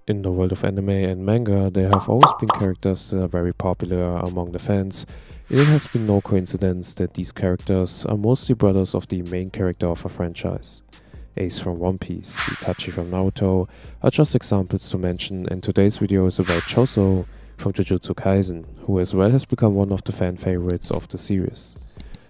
In the world of anime and manga, there have always been characters that are very popular among the fans. It has been no coincidence that these characters are mostly brothers of the main character of a franchise. Ace from One Piece, Itachi from Naruto are just examples to mention, and today's video is about Choso from Jujutsu Kaisen, who as well has become one of the fan favorites of the series.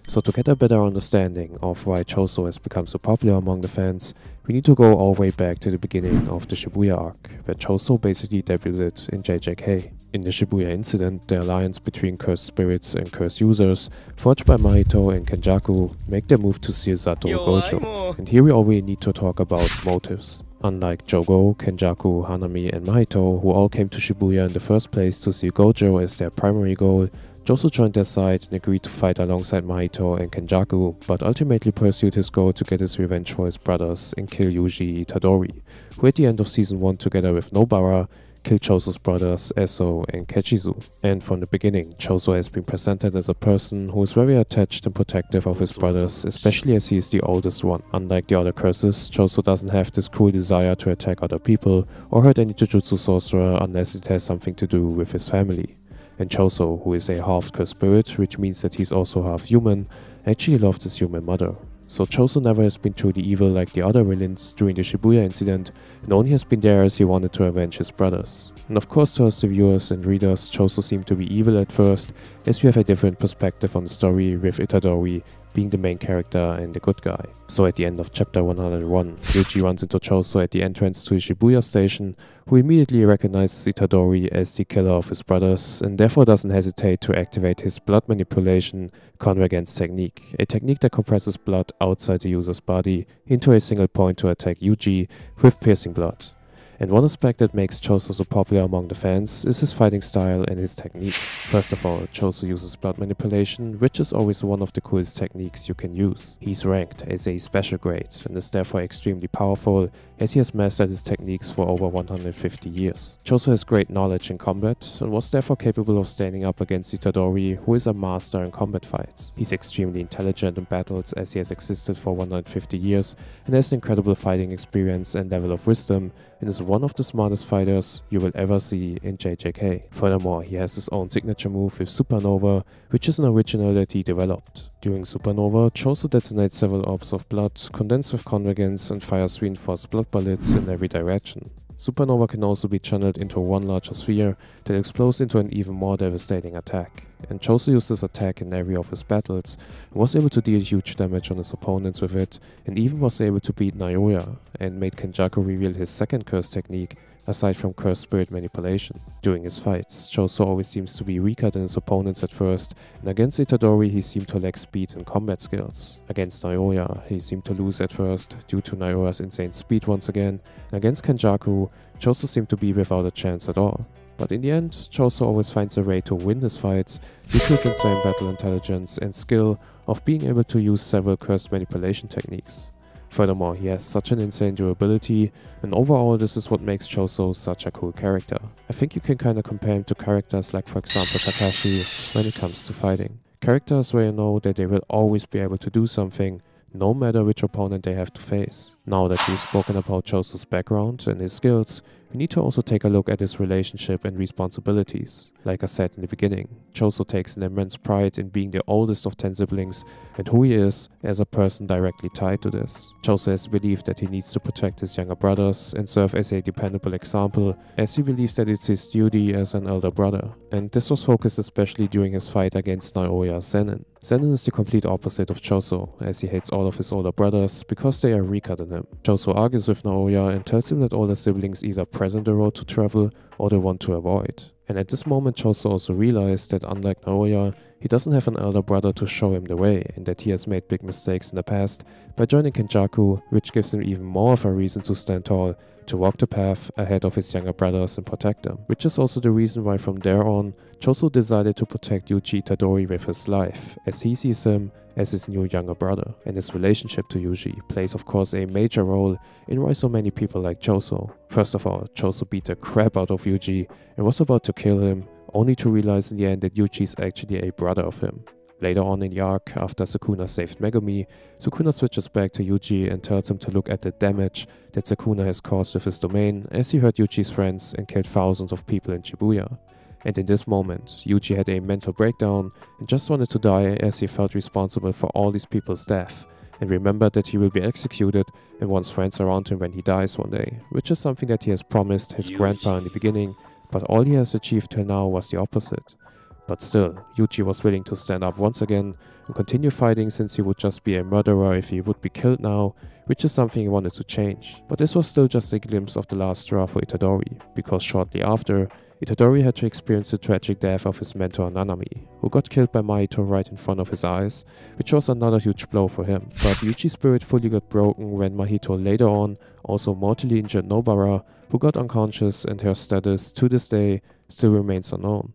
So to get a better understanding of why Choso has become so popular among the fans, we need to go all the way back to the beginning of the Shibuya arc, where Choso basically debuted in JJK. In the Shibuya incident, the alliance between cursed spirits and cursed users, forged by Mahito and Kenjaku, make their move to seal Satoru Gojo. And here we already need to talk about motives. Unlike Jogo, Kenjaku, Hanami and Mahito, who all came to Shibuya in the first place to seal Gojo as their primary goal, Choso joined their side and agreed to fight alongside Mahito and Kenjaku, but ultimately pursued his goal to get his revenge for his brothers and kill Yuji Itadori, who at the end of season 1 together with Nobara, killed Choso's brothers Eso and Kechizu. And from the beginning, Choso has been presented as a person who is very attached and protective of his brothers, especially as he is the oldest one. Unlike the other curses, Choso doesn't have this cruel desire to attack other people or hurt any Jujutsu sorcerer unless it has something to do with his family. And Choso, who is a half-cursed spirit, which means that he's also half-human, actually loved his human mother. So Choso never has been truly evil like the other villains during the Shibuya incident, and only has been there as he wanted to avenge his brothers. And of course to us the viewers and readers, Choso seemed to be evil at first, as we have a different perspective on the story, with Itadori being the main character and the good guy. So at the end of chapter 101, Yuji runs into Choso at the entrance to the Shibuya station, who immediately recognizes Itadori as the killer of his brothers, and therefore doesn't hesitate to activate his blood manipulation convergence technique, a technique that compresses blood outside the user's body into a single point to attack Yuji with piercing blood. And one aspect that makes Choso so popular among the fans is his fighting style and his technique. First of all, Choso uses blood manipulation, which is always one of the coolest techniques you can use. He's ranked as a special grade and is therefore extremely powerful, as he has mastered his techniques for over 150 years. Choso has great knowledge in combat and was therefore capable of standing up against Itadori, who is a master in combat fights. He's extremely intelligent in battles as he has existed for 150 years and has incredible fighting experience and level of wisdom, and is one of the smartest fighters you will ever see in JJK. Furthermore, he has his own signature move with Supernova, which is an original that he developed. During Supernova, Choso detonates several orbs of blood, condensed with convergence, and fires reinforced blood bullets in every direction. Supernova can also be channeled into one larger sphere that explodes into an even more devastating attack. And Choso used this attack in every of his battles, and was able to deal huge damage on his opponents with it, and even was able to beat Naoya, and made Kenjaku reveal his second curse technique, aside from cursed spirit manipulation. During his fights, Choso always seems to be weaker than his opponents at first, and against Itadori he seemed to lack speed and combat skills. Against Naoya, he seemed to lose at first, due to Naoya's insane speed once again, and against Kenjaku, Choso seemed to be without a chance at all. But in the end, Choso always finds a way to win his fights due to his insane battle intelligence and skill of being able to use several cursed manipulation techniques. Furthermore, he has such an insane durability, and overall this is what makes Choso such a cool character. I think you can kinda compare him to characters like for example Kakashi when it comes to fighting. Characters where you know that they will always be able to do something, no matter which opponent they have to face. Now that we've spoken about Choso's background and his skills, we need to also take a look at his relationship and responsibilities. Like I said in the beginning, Choso takes an immense pride in being the oldest of 10 siblings and who he is as a person directly tied to this. Choso has believed that he needs to protect his younger brothers and serve as a dependable example, as he believes that it's his duty as an elder brother. And this was focused especially during his fight against Naoya Zenin. Zenin is the complete opposite of Choso, as he hates all of his older brothers because they are weaker than him. Choso argues with Naoya and tells him that older siblings either present the road to travel or the one to avoid. And at this moment Choso also realized that unlike Naoya, he doesn't have an elder brother to show him the way, and that he has made big mistakes in the past by joining Kenjaku, which gives him even more of a reason to stand tall, to walk the path ahead of his younger brothers and protect them. Which is also the reason why from there on, Choso decided to protect Yuji Itadori with his life, as he sees him as his new younger brother. And his relationship to Yuji plays of course a major role in why so many people like Choso. First of all, Choso beat the crap out of Yuji and was about to kill him, only to realize in the end that Yuji is actually a brother of him. Later on in the arc, after Sukuna saved Megumi, Sukuna switches back to Yuji and tells him to look at the damage that Sukuna has caused with his domain, as he hurt Yuji's friends and killed thousands of people in Shibuya. And in this moment, Yuji had a mental breakdown and just wanted to die, as he felt responsible for all these people's death, and remembered that he will be executed and wants friends around him when he dies one day, which is something that he has promised his grandpa in the beginning, but all he has achieved till now was the opposite. But still, Yuji was willing to stand up once again and continue fighting, since he would just be a murderer if he would be killed now, which is something he wanted to change. But this was still just a glimpse of the last straw for Itadori, because shortly after, Itadori had to experience the tragic death of his mentor Nanami, who got killed by Mahito right in front of his eyes, which was another huge blow for him. But Yuji's spirit fully got broken when Mahito later on also mortally injured Nobara, who got unconscious, and her status to this day still remains unknown.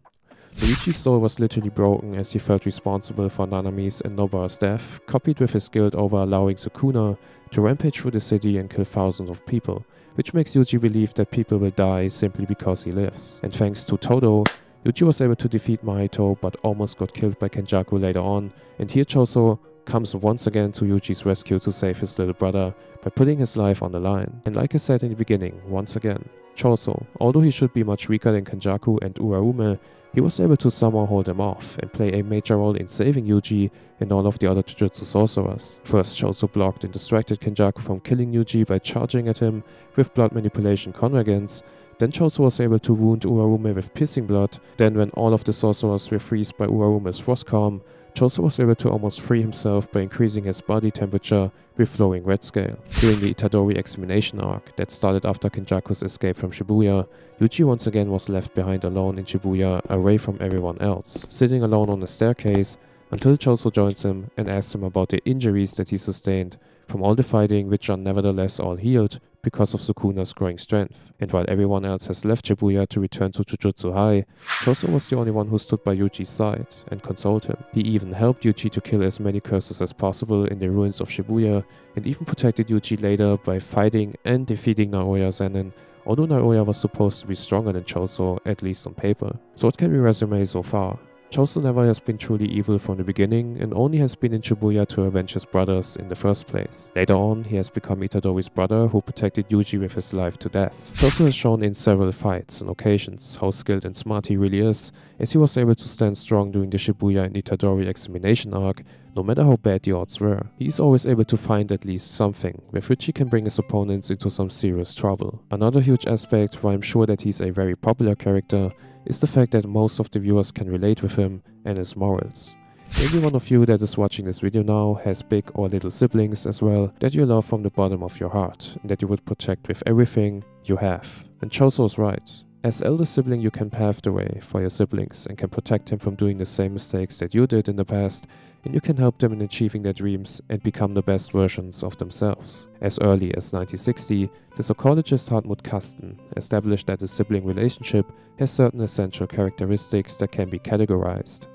So Yuji's soul was literally broken, as he felt responsible for Nanami's and Nobara's death, coupled with his guilt over allowing Sukuna to rampage through the city and kill thousands of people, which makes Yuji believe that people will die simply because he lives. And thanks to Todo, Yuji was able to defeat Mahito, but almost got killed by Kenjaku later on, and here Choso comes once again to Yuji's rescue to save his little brother by putting his life on the line. And like I said in the beginning, once again, Choso, although he should be much weaker than Kenjaku and Uraume, he was able to somehow hold them off and play a major role in saving Yuji and all of the other Jujutsu sorcerers. First, Choso blocked and distracted Kenjaku from killing Yuji by charging at him with blood manipulation convergence. Then Choso was able to wound Uraume with piercing blood. Then when all of the sorcerers were freezed by Uraume's frost calm, Choso was able to almost free himself by increasing his body temperature with flowing red scale. During the Itadori examination arc that started after Kenjaku's escape from Shibuya, Yuji once again was left behind alone in Shibuya, away from everyone else, sitting alone on a staircase until Choso joins him and asks him about the injuries that he sustained from all the fighting, which are nevertheless all healed because of Sukuna's growing strength. And while everyone else has left Shibuya to return to Jujutsu High, Choso was the only one who stood by Yuji's side and consoled him. He even helped Yuji to kill as many curses as possible in the ruins of Shibuya, and even protected Yuji later by fighting and defeating Naoya Zenin, although Naoya was supposed to be stronger than Choso, at least on paper. So what can we resume so far? Choso never has been truly evil from the beginning, and only has been in Shibuya to avenge his brothers in the first place. Later on, he has become Itadori's brother, who protected Yuji with his life to death. Choso has shown in several fights and occasions how skilled and smart he really is, as he was able to stand strong during the Shibuya and Itadori examination arc, no matter how bad the odds were. He is always able to find at least something with which he can bring his opponents into some serious trouble. Another huge aspect why I'm sure that he's a very popular character is the fact that most of the viewers can relate with him and his morals. Maybe one of you that is watching this video now has big or little siblings as well that you love from the bottom of your heart and that you would protect with everything you have. And Choso is right. As elder sibling, you can pave the way for your siblings and can protect them from doing the same mistakes that you did in the past, and you can help them in achieving their dreams and become the best versions of themselves. As early as 1960, the psychologist Hartmut Kasten established that a sibling relationship has certain essential characteristics that can be categorized.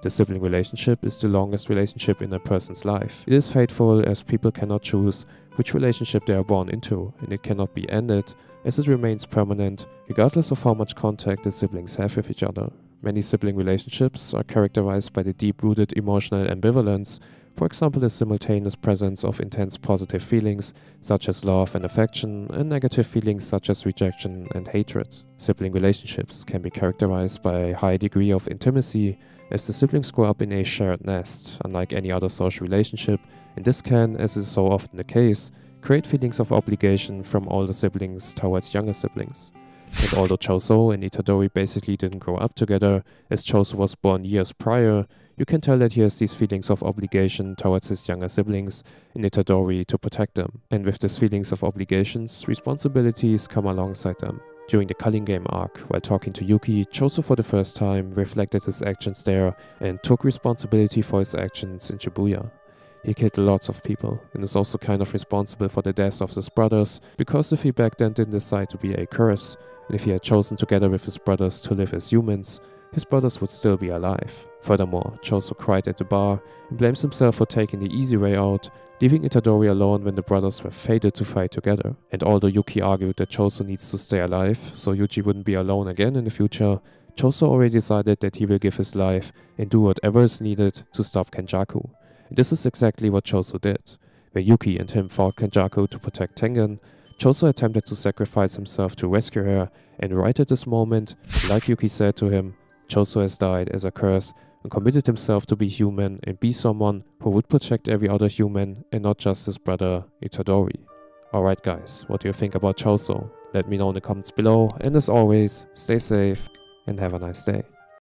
The sibling relationship is the longest relationship in a person's life. It is fateful, as people cannot choose which relationship they are born into, and it cannot be ended, as it remains permanent regardless of how much contact the siblings have with each other. Many sibling relationships are characterized by the deep-rooted emotional ambivalence, for example the simultaneous presence of intense positive feelings such as love and affection, and negative feelings such as rejection and hatred. Sibling relationships can be characterized by a high degree of intimacy, as the siblings grow up in a shared nest, unlike any other social relationship, and this can, as is so often the case, create feelings of obligation from older siblings towards younger siblings. And although Choso and Itadori basically didn't grow up together, as Choso was born years prior, you can tell that he has these feelings of obligation towards his younger siblings and Itadori to protect them. And with these feelings of obligations, responsibilities come alongside them. During the Culling Game arc, while talking to Yuki, Choso for the first time reflected his actions there and took responsibility for his actions in Shibuya. He killed lots of people, and is also kind of responsible for the deaths of his brothers, because if he back then didn't decide to be a curse, and if he had chosen together with his brothers to live as humans, his brothers would still be alive. Furthermore, Choso cried at the bar and blames himself for taking the easy way out, leaving Itadori alone when the brothers were fated to fight together. And although Yuki argued that Choso needs to stay alive, so Yuji wouldn't be alone again in the future, Choso already decided that he will give his life and do whatever is needed to stop Kenjaku. And this is exactly what Choso did. When Yuki and him fought Kenjaku to protect Tengen, Choso attempted to sacrifice himself to rescue her, and right at this moment, like Yuki said to him, Choso has died as a curse and committed himself to be human and be someone who would protect every other human and not just his brother Itadori. Alright guys, what do you think about Choso? Let me know in the comments below, and as always, stay safe and have a nice day.